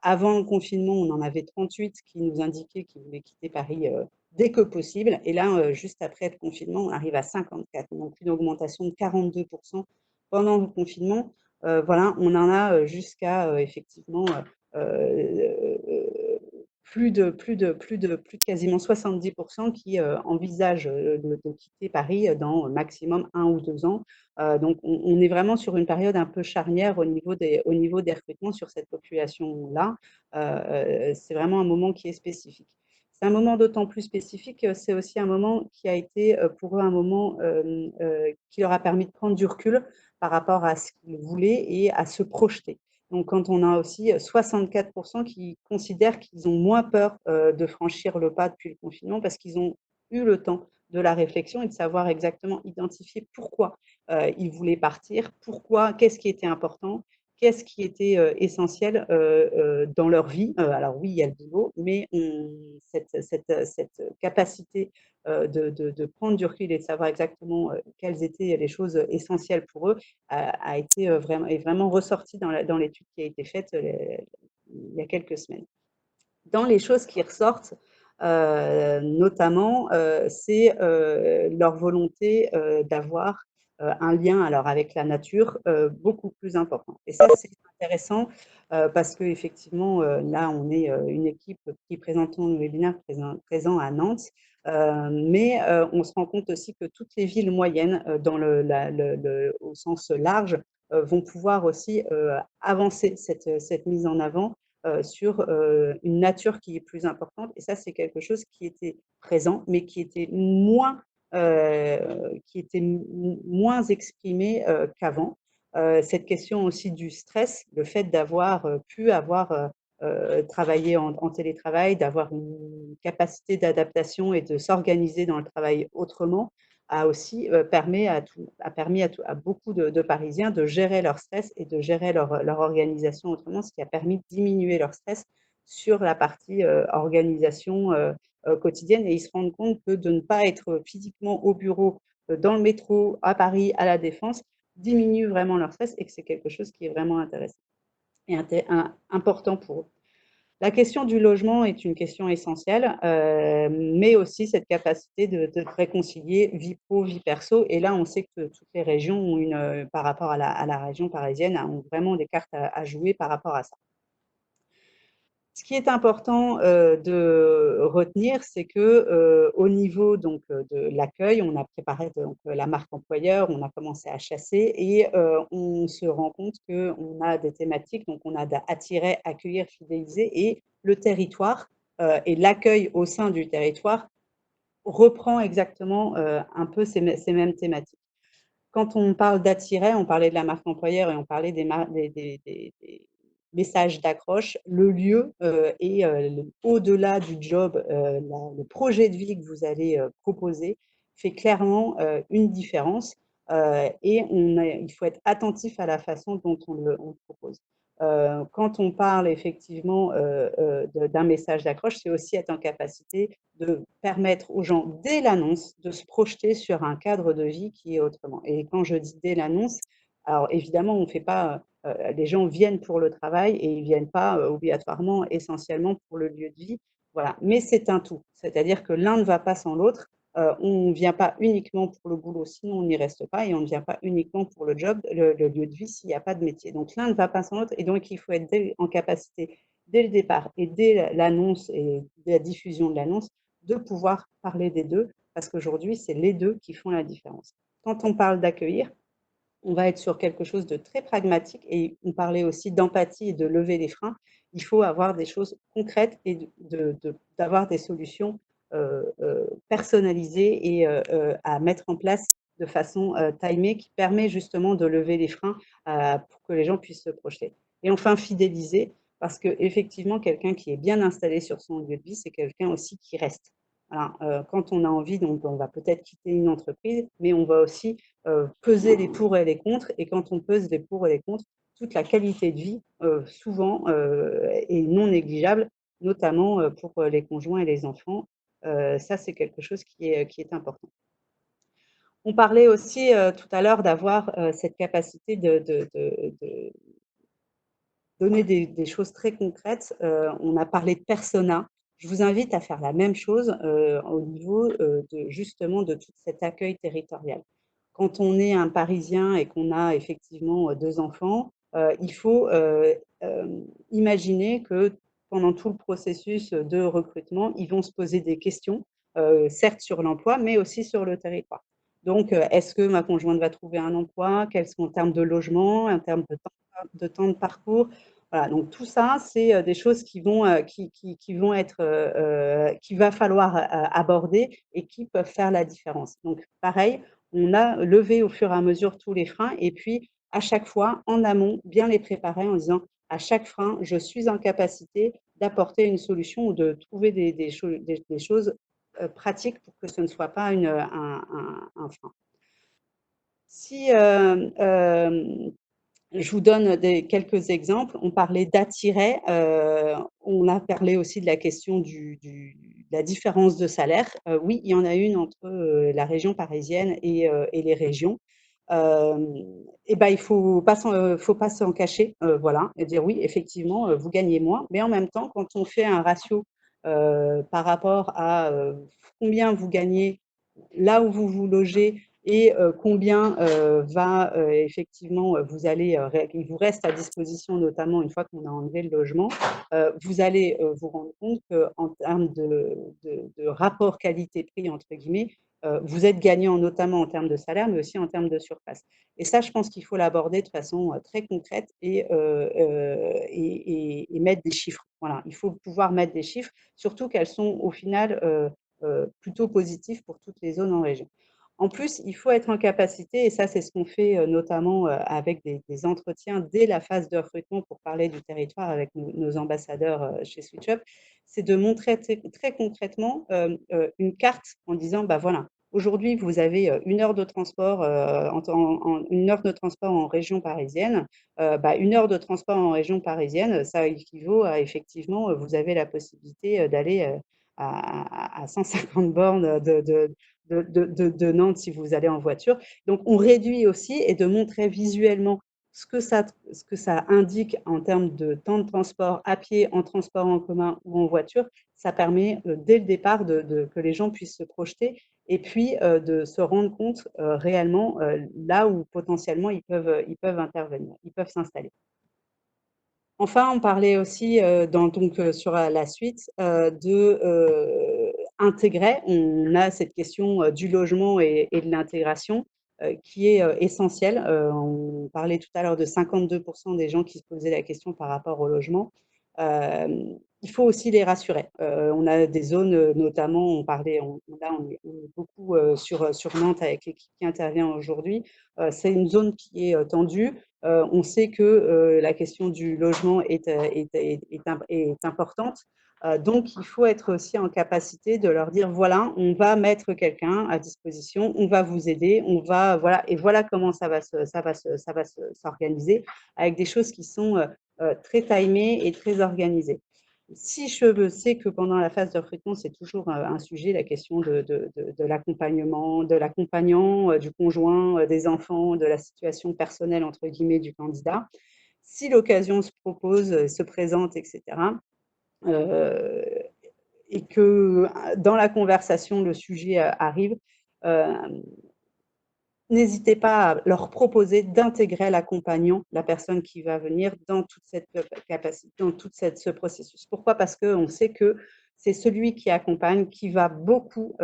avant le confinement, on en avait 38 qui nous indiquaient qu'ils voulaient quitter Paris dès que possible. Et là, juste après le confinement, on arrive à 54, donc une augmentation de 42% pendant le confinement. Voilà, on en a jusqu'à effectivement plus de quasiment 70% qui envisagent de quitter Paris dans maximum 1 ou 2 ans. Donc, on est vraiment sur une période un peu charnière au niveau des recrutements sur cette population-là. C'est vraiment un moment qui est spécifique. C'est un moment d'autant plus spécifique, c'est aussi un moment qui a été pour eux un moment qui leur a permis de prendre du recul par rapport à ce qu'ils voulaient et à se projeter. Donc, quand on a aussi 64% qui considèrent qu'ils ont moins peur de franchir le pas depuis le confinement parce qu'ils ont eu le temps de la réflexion et de savoir exactement identifier pourquoi ils voulaient partir, pourquoi, qu'est-ce qui était important, qu'est-ce qui était essentiel dans leur vie. Alors oui, il y a le boulot, mais cette capacité de prendre du recul et de savoir exactement quelles étaient les choses essentielles pour eux est vraiment ressortie dans l'étude qui a été faite il y a quelques semaines. Dans les choses qui ressortent, notamment, c'est leur volonté d'avoir un lien alors avec la nature beaucoup plus important. Et ça, c'est intéressant parce qu'effectivement, là, on est une équipe qui présentons le webinaire présent à Nantes, mais on se rend compte aussi que toutes les villes moyennes, au sens large, vont pouvoir aussi avancer cette mise en avant sur une nature qui est plus importante. Et ça, c'est quelque chose qui était présent, mais qui était moins exprimé qu'avant. Cette question aussi du stress, le fait d'avoir pu avoir travaillé en télétravail, d'avoir une capacité d'adaptation et de s'organiser dans le travail autrement, a aussi permis à beaucoup de Parisiens de gérer leur stress et de gérer leur organisation autrement, ce qui a permis de diminuer leur stress sur la partie organisation quotidienne. Et ils se rendent compte que de ne pas être physiquement au bureau, dans le métro, à Paris, à la Défense, diminue vraiment leur stress et que c'est quelque chose qui est vraiment intéressant et important pour eux. La question du logement est une question essentielle, mais aussi cette capacité de réconcilier vie pro, vie perso. Et là, on sait que toutes les régions ont par rapport à la région parisienne, ont vraiment des cartes à jouer par rapport à ça. Ce qui est important de retenir, c'est que au niveau donc de l'accueil, on a préparé donc la marque employeur, on a commencé à chasser et on se rend compte qu'on a des thématiques, donc on a attirer, accueillir, fidéliser et le territoire et l'accueil au sein du territoire reprend exactement un peu ces mêmes thématiques. Quand on parle d'attirer, on parlait de la marque employeur et on parlait des messages d'accroche. Le lieu et au-delà du job, le projet de vie que vous allez proposer fait clairement une différence et il faut être attentif à la façon dont on le propose. Quand on parle effectivement d'un message d'accroche, c'est aussi être en capacité de permettre aux gens, dès l'annonce, de se projeter sur un cadre de vie qui est autrement. Et quand je dis dès l'annonce, alors évidemment, on fait pas, les gens viennent pour le travail et ils viennent pas obligatoirement, essentiellement pour le lieu de vie. Voilà. Mais c'est un tout. C'est-à-dire que l'un ne va pas sans l'autre. On ne vient pas uniquement pour le boulot, sinon on n'y reste pas, et on ne vient pas uniquement pour le job, le lieu de vie, s'il n'y a pas de métier. Donc l'un ne va pas sans l'autre, et donc il faut être en capacité, dès le départ et dès l'annonce et dès la diffusion de l'annonce, de pouvoir parler des deux, parce qu'aujourd'hui, c'est les deux qui font la différence. Quand on parle d'accueillir, on va être sur quelque chose de très pragmatique et on parlait aussi d'empathie et de lever les freins. Il faut avoir des choses concrètes et d'avoir des solutions personnalisées et à mettre en place de façon timée qui permet justement de lever les freins pour que les gens puissent se projeter. Et enfin, fidéliser, parce qu'effectivement, quelqu'un qui est bien installé sur son lieu de vie, c'est quelqu'un aussi qui reste. Voilà. Quand on a envie, donc on va peut-être quitter une entreprise, mais on va aussi peser les pour et les contre. Et quand on pese les pour et les contre, toute la qualité de vie, souvent, est non négligeable, notamment pour les conjoints et les enfants. Ça, c'est quelque chose qui est important. On parlait aussi tout à l'heure d'avoir cette capacité de donner des choses très concrètes. On a parlé de persona. Je vous invite à faire la même chose au niveau justement de tout cet accueil territorial. Quand on est un Parisien et qu'on a effectivement 2 enfants, il faut imaginer que pendant tout le processus de recrutement, ils vont se poser des questions, certes sur l'emploi, mais aussi sur le territoire. Donc, est-ce que ma conjointe va trouver un emploi? Quels sont en termes de logement, en termes de temps de parcours? Voilà, donc tout ça, c'est des choses qui vont être, qu'il va falloir aborder et qui peuvent faire la différence. Donc pareil, on a levé au fur et à mesure tous les freins et puis à chaque fois, en amont, bien les préparer en disant à chaque frein, je suis en capacité d'apporter une solution ou de trouver des choses pratiques pour que ce ne soit pas un frein. Si je vous donne quelques exemples. On parlait d'attirer. On a parlé aussi de la question de la différence de salaire. Oui, il y en a une entre la région parisienne et les régions. Et ben, il faut pas s'en cacher, voilà, et dire oui, effectivement, vous gagnez moins. Mais en même temps, quand on fait un ratio par rapport à combien vous gagnez là où vous vous logez et combien effectivement il vous reste à disposition, notamment une fois qu'on a enlevé le logement, vous allez vous rendre compte qu'en termes de rapport qualité-prix, entre guillemets, vous êtes gagnant notamment en termes de salaire, mais aussi en termes de surface. Et ça, je pense qu'il faut l'aborder de façon très concrète et mettre des chiffres. Voilà, il faut pouvoir mettre des chiffres, surtout qu'elles sont au final plutôt positives pour toutes les zones en région. En plus, il faut être en capacité, et ça c'est ce qu'on fait notamment avec des entretiens dès la phase de recrutement pour parler du territoire avec nos ambassadeurs chez SwitchUp, c'est de montrer très concrètement une carte en disant, bah voilà, aujourd'hui vous avez une heure de transport, une heure de transport en région parisienne, une heure de transport en région parisienne, ça équivaut à effectivement, vous avez la possibilité d'aller à 150 bornes de Nantes si vous allez en voiture. Donc, on réduit aussi et de montrer visuellement ce que ça indique en termes de temps de transport à pied, en transport en commun ou en voiture. Ça permet dès le départ que les gens puissent se projeter et puis de se rendre compte réellement là où potentiellement ils peuvent intervenir, ils peuvent s'installer. Enfin, on parlait aussi sur la suite intégrer. On a cette question du logement et de l'intégration qui est essentielle. On parlait tout à l'heure de 52% des gens qui se posaient la question par rapport au logement. il faut aussi les rassurer. On a des zones, notamment, là, on est beaucoup sur Nantes avec l'équipe qui intervient aujourd'hui. C'est une zone qui est tendue. On sait que la question du logement est importante. Donc, il faut être aussi en capacité de leur dire, voilà, on va mettre quelqu'un à disposition, on va vous aider, voilà, et voilà comment ça va s'organiser, avec des choses qui sont très timées et très organisées. Si je sais que pendant la phase de recrutement, c'est toujours un sujet, la question de l'accompagnement, de l'accompagnant, du conjoint, des enfants, de la situation personnelle, entre guillemets, du candidat. Si l'occasion se propose, se présente, etc., et que dans la conversation, le sujet arrive, n'hésitez pas à leur proposer d'intégrer l'accompagnant, la personne qui va venir dans toute cette capacité, dans tout ce processus. Pourquoi? Parce qu'on sait que c'est celui qui accompagne qui va beaucoup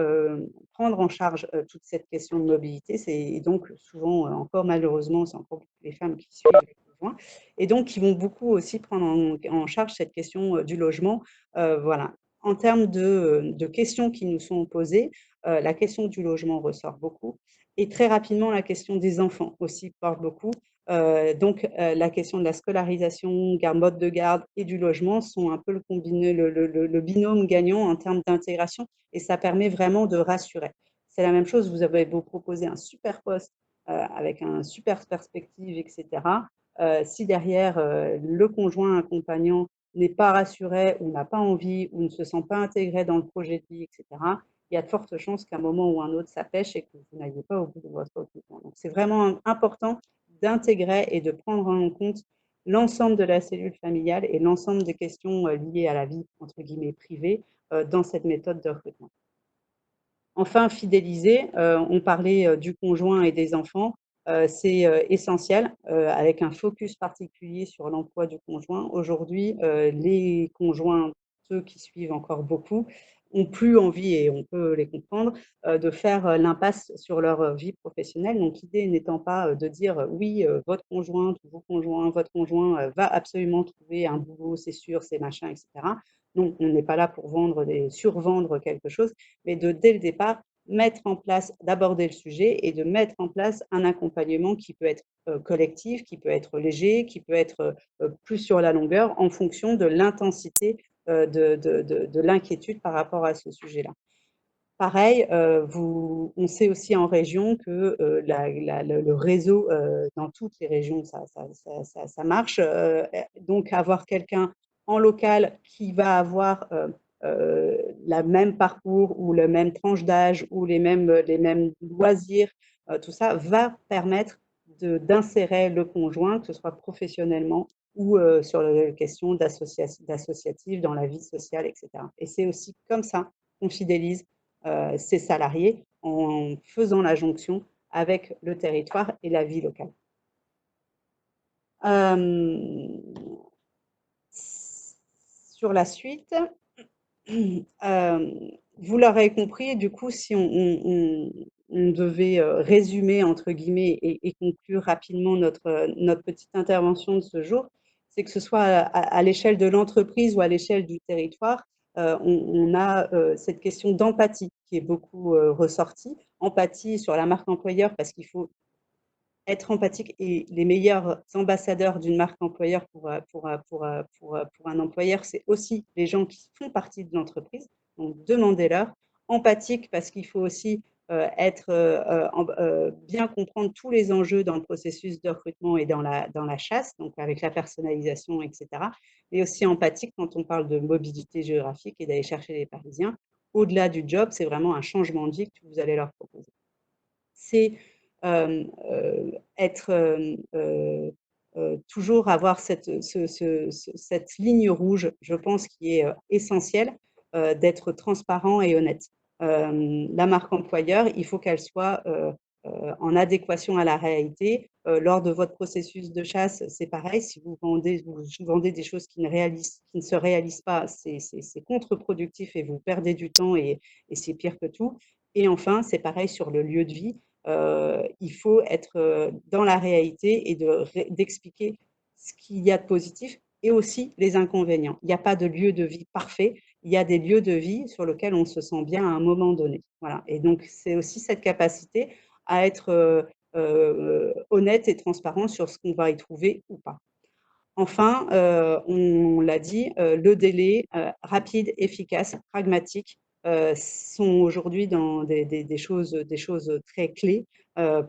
prendre en charge toute cette question de mobilité. Et donc, souvent, encore malheureusement, c'est encore les femmes qui suivent les conjoints. Et donc, ils vont beaucoup aussi prendre en charge cette question du logement. Voilà. En termes de questions qui nous sont posées, la question du logement ressort beaucoup. Et très rapidement, la question des enfants aussi porte beaucoup. Donc, la question de la scolarisation, mode de garde et du logement sont un peu le binôme gagnant en termes d'intégration, et ça permet vraiment de rassurer. C'est la même chose, vous avez beau proposer un super poste avec un super perspective, etc. Si derrière, le conjoint accompagnant n'est pas rassuré ou n'a pas envie ou ne se sent pas intégré dans le projet de vie, etc., il y a de fortes chances qu'à un moment ou un autre, ça pêche et que vous n'ayez pas au bout de votre recrutement. Donc, c'est vraiment important d'intégrer et de prendre en compte l'ensemble de la cellule familiale et l'ensemble des questions liées à la vie, entre guillemets, privée, dans cette méthode de recrutement. Enfin, fidéliser, on parlait du conjoint et des enfants, c'est essentiel, avec un focus particulier sur l'emploi du conjoint. Aujourd'hui, les conjoints, ceux qui suivent encore beaucoup, ont plus envie, et on peut les comprendre, de faire l'impasse sur leur vie professionnelle. Donc, l'idée n'étant pas de dire oui, votre conjointe ou votre conjoint va absolument trouver un boulot, c'est sûr, c'est machin, etc. Non, on n'est pas là pour survendre quelque chose, mais dès le départ, mettre en place, d'aborder le sujet et de mettre en place un accompagnement qui peut être collectif, qui peut être léger, qui peut être plus sur la longueur en fonction de l'intensité de l'inquiétude par rapport à ce sujet-là. Pareil, on sait aussi en région que le réseau, dans toutes les régions, ça marche. Donc, avoir quelqu'un en local qui va avoir la même parcours ou la même tranche d'âge ou les mêmes loisirs, tout ça va permettre d'insérer le conjoint, que ce soit professionnellement ou sur les questions d'associatif dans la vie sociale, etc. Et c'est aussi comme ça qu'on fidélise ses salariés en faisant la jonction avec le territoire et la vie locale. Sur la suite, vous l'aurez compris, du coup, si on devait résumer, entre guillemets, et conclure rapidement notre petite intervention de ce jour, c'est que ce soit à l'échelle de l'entreprise ou à l'échelle du territoire, on a cette question d'empathie qui est beaucoup ressortie. Empathie sur la marque employeur, parce qu'il faut être empathique, et les meilleurs ambassadeurs d'une marque employeur pour un employeur, c'est aussi les gens qui font partie de l'entreprise. Donc, demandez-leur. Empathique, parce qu'il faut aussi bien comprendre tous les enjeux dans le processus de recrutement et dans la chasse, donc avec la personnalisation, etc. Et aussi empathique quand on parle de mobilité géographique et d'aller chercher les Parisiens. Au-delà du job, c'est vraiment un changement de vie que vous allez leur proposer. C'est toujours avoir cette ligne rouge, je pense, qui est essentielle, d'être transparent et honnête. La marque employeur, il faut qu'elle soit en adéquation à la réalité. Lors de votre processus de chasse, c'est pareil, si vous vendez des choses qui ne se réalisent pas, c'est contre-productif et vous perdez du temps, et c'est pire que tout. Et enfin, c'est pareil sur le lieu de vie. Il faut être dans la réalité et d'expliquer ce qu'il y a de positif, et aussi les inconvénients. Il n'y a pas de lieu de vie parfait, il y a des lieux de vie sur lesquels on se sent bien à un moment donné. Voilà. Et donc, c'est aussi cette capacité à être honnête et transparent sur ce qu'on va y trouver ou pas. Enfin, on l'a dit, le délai rapide, efficace, pragmatique sont aujourd'hui dans des choses très clés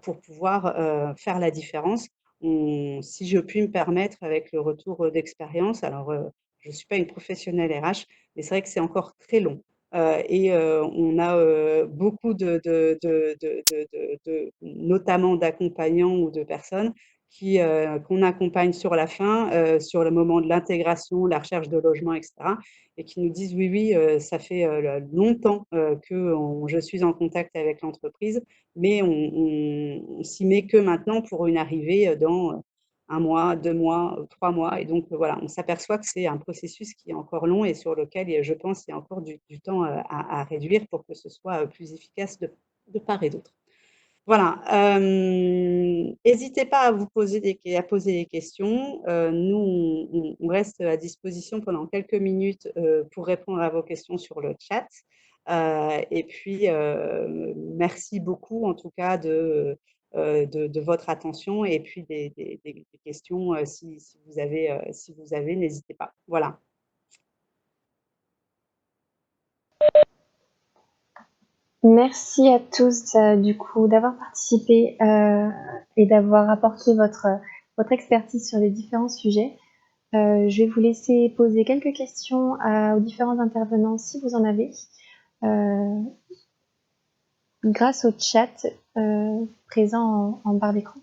pour pouvoir faire la différence. Si je puis me permettre, avec le retour d'expérience, alors je ne suis pas une professionnelle RH, mais c'est vrai que c'est encore très long. Et on a beaucoup notamment d'accompagnants ou de personnes qu'on accompagne sur la fin, sur le moment de l'intégration, la recherche de logement, etc. Et qui nous disent oui, oui, ça fait longtemps que je suis en contact avec l'entreprise, mais on s'y met que maintenant pour une arrivée dans 1 mois, 2 mois, 3 mois. Et donc, voilà, on s'aperçoit que c'est un processus qui est encore long et sur lequel, je pense, il y a encore du temps à réduire pour que ce soit plus efficace de part et d'autre. Voilà, n'hésitez pas à poser des questions. Nous, on reste à disposition pendant quelques minutes pour répondre à vos questions sur le chat. Et puis, merci beaucoup en tout cas de votre attention et puis des questions si vous avez, n'hésitez pas. Voilà. Merci à tous du coup d'avoir participé et d'avoir apporté votre expertise sur les différents sujets. Je vais vous laisser poser quelques questions aux différents intervenants si vous en avez, grâce au chat présent en barre d'écran.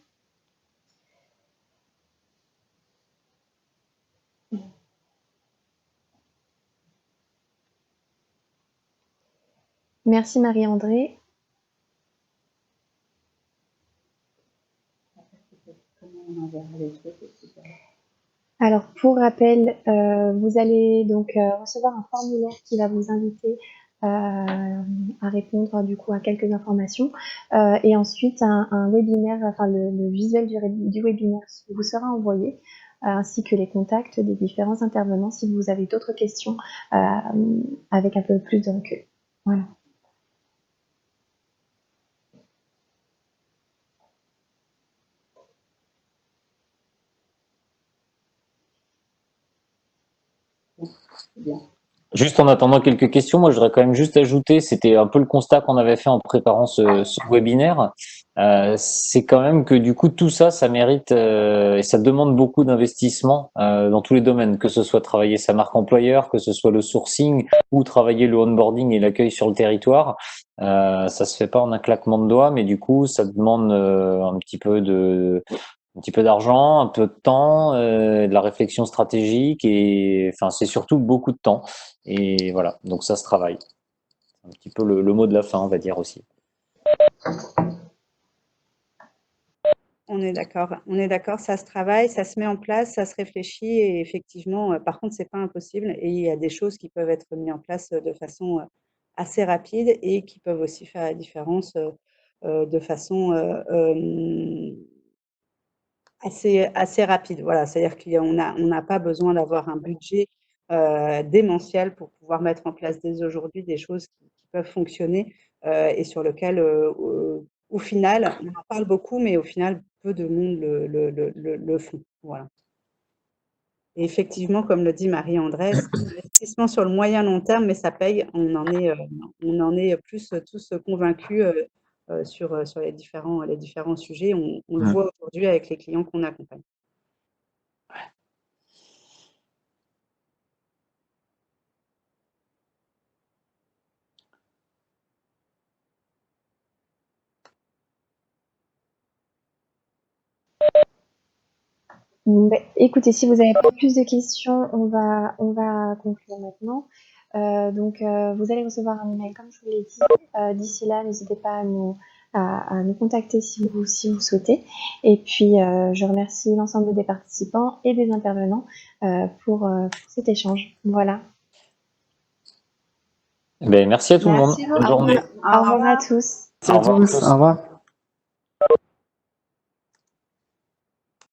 Merci Marie-André. Alors, pour rappel, vous allez donc recevoir un formulaire qui va vous inviter à répondre du coup à quelques informations et ensuite un webinaire, enfin le visuel du webinaire vous sera envoyé ainsi que les contacts des différents intervenants si vous avez d'autres questions avec un peu plus de recul. Voilà. Bien. Juste en attendant quelques questions, moi je voudrais quand même juste ajouter, c'était un peu le constat qu'on avait fait en préparant ce webinaire, c'est quand même que du coup tout ça, ça mérite et ça demande beaucoup d'investissement dans tous les domaines, que ce soit travailler sa marque employeur, que ce soit le sourcing ou travailler le onboarding et l'accueil sur le territoire. Ça se fait pas en un claquement de doigts, mais du coup ça demande un petit peu d'argent, un peu de temps, de la réflexion stratégique et enfin c'est surtout beaucoup de temps. Et voilà, donc ça se travaille. Un petit peu le mot de la fin, on va dire aussi. On est d'accord, ça se travaille, ça se met en place, ça se réfléchit et effectivement, par contre, c'est pas impossible et il y a des choses qui peuvent être mises en place de façon assez rapide et qui peuvent aussi faire la différence de façon assez rapide. Voilà, c'est-à-dire qu'on n'a pas besoin d'avoir un budget démentiel pour pouvoir mettre en place dès aujourd'hui des choses qui peuvent fonctionner et sur lesquelles, au final, on en parle beaucoup, mais au final, peu de monde le font. Voilà. Et effectivement, comme le dit Marie-André, c'est un investissement sur le moyen long terme, mais ça paye. On en est plus tous convaincus sur les différents sujets. On le voit aujourd'hui avec les clients qu'on accompagne. Écoutez, si vous n'avez pas plus de questions, on va conclure maintenant. Donc, vous allez recevoir un email, comme je vous l'ai dit. D'ici là, n'hésitez pas à nous contacter si vous souhaitez. Et puis, je remercie l'ensemble des participants et des intervenants pour cet échange. Voilà. Ben, merci à tout le monde. Merci Bonne journée. beaucoup. Au revoir à tous. Merci à tous. Au revoir.